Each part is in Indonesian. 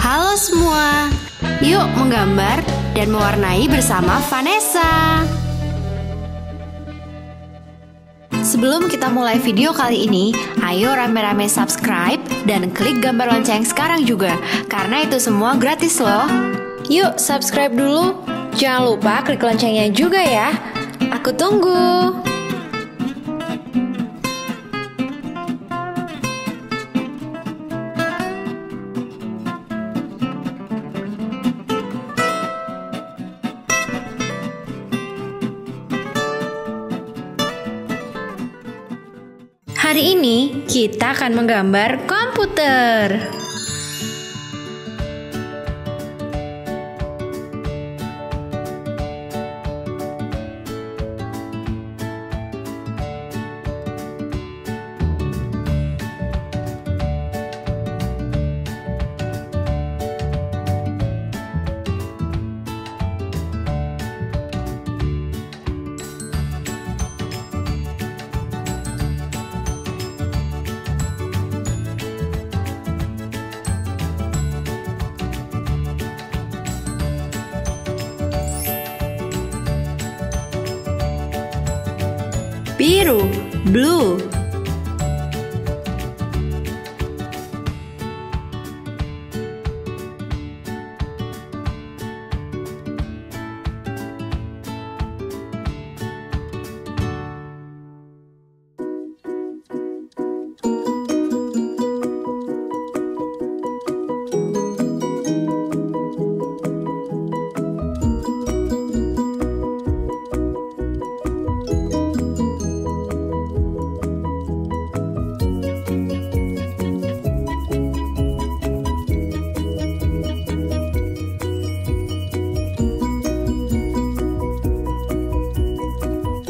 Halo semua, yuk menggambar dan mewarnai bersama Vanessa. Sebelum kita mulai video kali ini, ayo rame-rame subscribe dan klik gambar lonceng sekarang juga, karena itu semua gratis loh. Yuk subscribe dulu, jangan lupa klik loncengnya juga ya. Aku tunggu. Hari ini kita akan menggambar komputer. Biru, blue.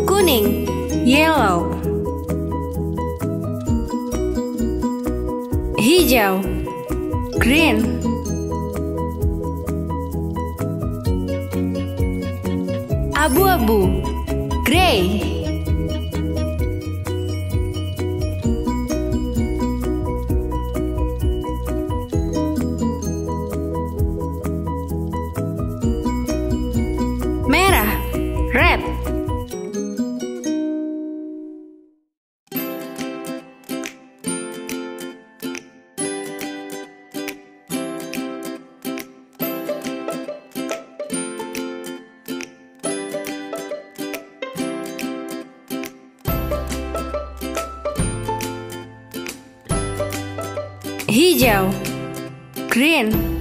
Kuning, yellow. Hijau, green. Abu-abu, gray. Merah, red. Hijau, green.